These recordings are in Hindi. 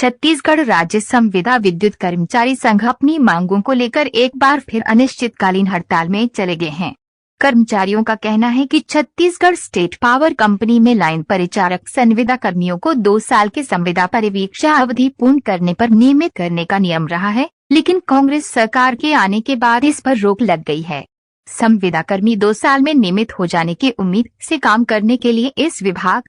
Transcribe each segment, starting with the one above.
छत्तीसगढ़ राज्य संविदा विद्युत कर्मचारी संघ अपनी मांगों को लेकर एक बार फिर अनिश्चितकालीन हड़ताल में चले गए हैं। कर्मचारियों का कहना है कि छत्तीसगढ़ स्टेट पावर कंपनी में लाइन परिचारक संविदा कर्मियों को 2 साल के संविदा परिवीक्षा अवधि पूर्ण करने पर नियमित करने का नियम रहा है, लेकिन कांग्रेस सरकार के आने के बाद इस पर रोक लग गई है। संविदा कर्मी 2 साल में नियमित हो जाने की उम्मीद से काम करने के लिए इस विभाग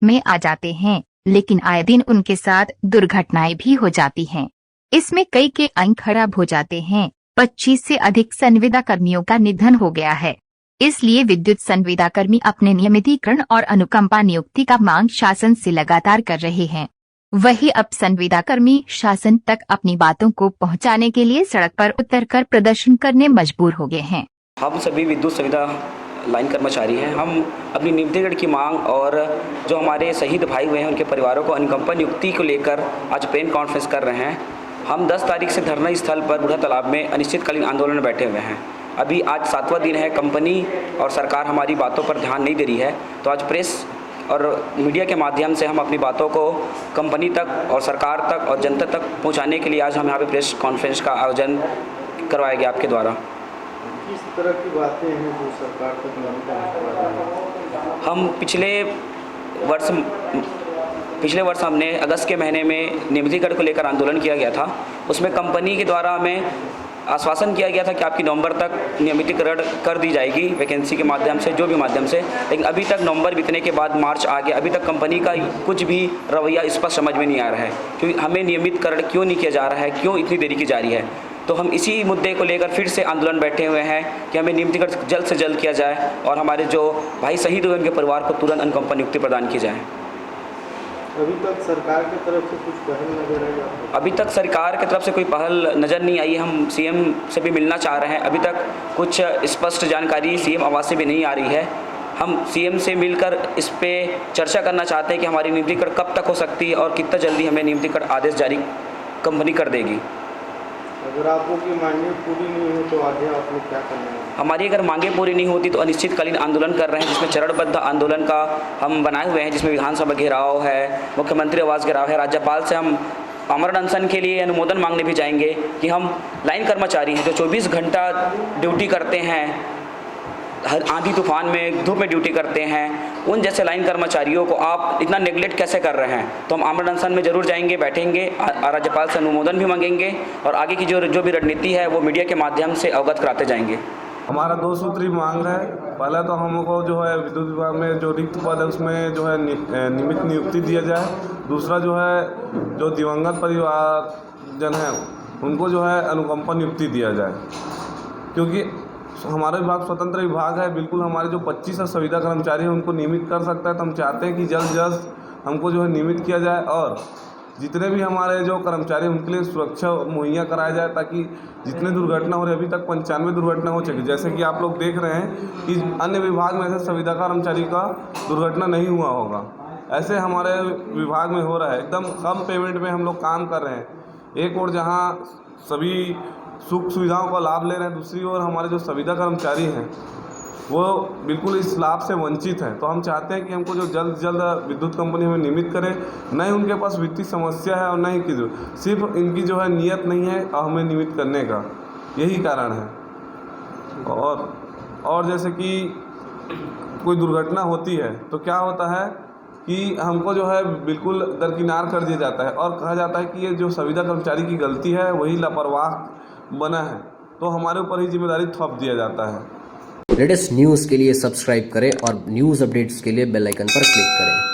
में आ जाते हैं, लेकिन आए दिन उनके साथ दुर्घटनाएं भी हो जाती हैं। इसमें कई के अंग खराब हो जाते हैं। 25 से अधिक संविदा कर्मियों का निधन हो गया है। इसलिए विद्युत संविदा कर्मी अपने नियमितीकरण और अनुकंपा नियुक्ति का मांग शासन से लगातार कर रहे हैं। वही अब संविदा कर्मी शासन तक अपनी बातों को पहुंचाने के लिए सड़क पर उतरकर प्रदर्शन करने मजबूर हो गए हैं। हम सभी विद्युत संविदा लाइन कर्मचारी हैं। हम अपनी नियुक्तिकरण की मांग और जो हमारे शहीद भाई हुए हैं उनके परिवारों को अनुकंपा नियुक्ति को लेकर आज प्रेस कॉन्फ्रेंस कर रहे हैं। हम 10 तारीख से धरना स्थल पर बूढ़ा तालाब में अनिश्चितकालीन आंदोलन में बैठे हुए हैं। अभी आज 7वां दिन है। कंपनी और सरकार हमारी बातों पर ध्यान नहीं दे रही है, तो आज प्रेस और मीडिया के माध्यम से हम अपनी बातों को कंपनी तक और सरकार तक और जनता तक पहुँचाने के लिए आज हम यहाँ पे प्रेस कॉन्फ्रेंस का आयोजन करवाया गया आपके द्वारा। किस तरह की बातें हैं जो सरकार तक नहीं पहुंच पा रही हैं? हम पिछले वर्ष हमने अगस्त के महीने में नियमितीकरण को लेकर आंदोलन किया गया था। उसमें कंपनी के द्वारा हमें आश्वासन किया गया था कि आपकी नवंबर तक नियमितीकरण कर दी जाएगी वैकेंसी के माध्यम से, जो भी माध्यम से, लेकिन अभी तक नवंबर बीतने के बाद मार्च आ गया, अभी तक कंपनी का कुछ भी रवैया स्पष्ट समझ में नहीं आ रहा है। क्योंकि हमें नियमितकरण क्यों नहीं किया जा रहा है, क्यों इतनी देरी की जा रही है। तो हम इसी मुद्दे को लेकर फिर से आंदोलन बैठे हुए हैं कि हमें नियमितीकरण जल्द से जल्द किया जाए और हमारे जो भाई शहीद हुए उनके परिवार को तुरंत अनुकंपा नियुक्ति प्रदान की जाए। अभी तक सरकार की तरफ से कुछ पहल नजर आई आपको? अभी तक सरकार की तरफ से कोई पहल नज़र नहीं आई। हम सीएम से भी मिलना चाह रहे हैं। अभी तक कुछ स्पष्ट जानकारी सीएम आवास से भी नहीं आ रही है। हम सीएम से मिलकर इस पे चर्चा करना चाहते हैं कि हमारी नियमितीकरण कब तक हो सकती है और कितना जल्दी हमें नियमितीकरण आदेश जारी कंपनी कर देगी। अगर आपको की मांगें पूरी नहीं हो तो आगे आप लोग क्या करना है? हमारी अगर मांगें पूरी नहीं होती तो अनिश्चितकालीन आंदोलन कर रहे हैं, जिसमें चरणबद्ध आंदोलन का हम बनाए हुए हैं, जिसमें विधानसभा घेराव है, मुख्यमंत्री आवास घेराव है। राज्यपाल से हम आमरण अनशन के लिए अनुमोदन मांगने भी जाएंगे कि हम लाइन कर्मचारी हैं जो 24 घंटा ड्यूटी करते हैं, हर आंधी तूफान में धूप में ड्यूटी करते हैं, उन जैसे लाइन कर्मचारियों को आप इतना नेगलेक्ट कैसे कर रहे हैं। तो हम आमरण अनशन में जरूर जाएंगे, बैठेंगे, राज्यपाल से अनुमोदन भी मांगेंगे और आगे की जो भी रणनीति है वो मीडिया के माध्यम से अवगत कराते जाएंगे। हमारा 2 सूत्री मांग है। पहला तो हमको जो है विद्युत विभाग में जो रिक्त पद है उसमें जो है नियमित नियुक्ति दिया जाए। दूसरा जो है जो दिवंगत परिवारजन हैं उनको जो है अनुकंपा नियुक्ति दिया जाए, क्योंकि हमारा विभाग स्वतंत्र विभाग है। बिल्कुल हमारे जो 25 संविदा कर्मचारी हैं उनको नियमित कर सकता है। तो हम चाहते हैं कि जल्द से जल्द हमको जो है नियमित किया जाए और जितने भी हमारे जो कर्मचारी उनके लिए सुरक्षा मुहैया कराया जाए, ताकि जितने दुर्घटना हो रही, अभी तक 95 दुर्घटना हो चुकी। जैसे कि आप लोग देख रहे हैं कि अन्य विभाग में ऐसे संविदा कर्मचारी का दुर्घटना नहीं हुआ होगा, ऐसे हमारे विभाग में हो रहा है। एकदम कम पेमेंट में हम लोग काम कर रहे हैं। एक और जहाँ सभी सुख सुविधाओं का लाभ ले रहे हैं, दूसरी ओर हमारे जो संविदा कर्मचारी हैं वो बिल्कुल इस लाभ से वंचित हैं। तो हम चाहते हैं कि हमको जो जल्द से जल्द विद्युत कंपनी हमें नियमित करे। न ही उनके पास वित्तीय समस्या है और न ही सिर्फ इनकी जो है नियत नहीं है हमें नियमित करने का, यही कारण है। और जैसे कि कोई दुर्घटना होती है तो क्या होता है कि हमको जो है बिल्कुल दरकिनार कर दिया जाता है और कहा जाता है कि ये जो संविदा कर्मचारी की गलती है, वही लापरवाह बना है, तो हमारे ऊपर ही जिम्मेदारी थोप दिया जाता है। लेटेस्ट न्यूज़ के लिए सब्सक्राइब करें और न्यूज़ अपडेट्स के लिए बेल आइकन पर क्लिक करें।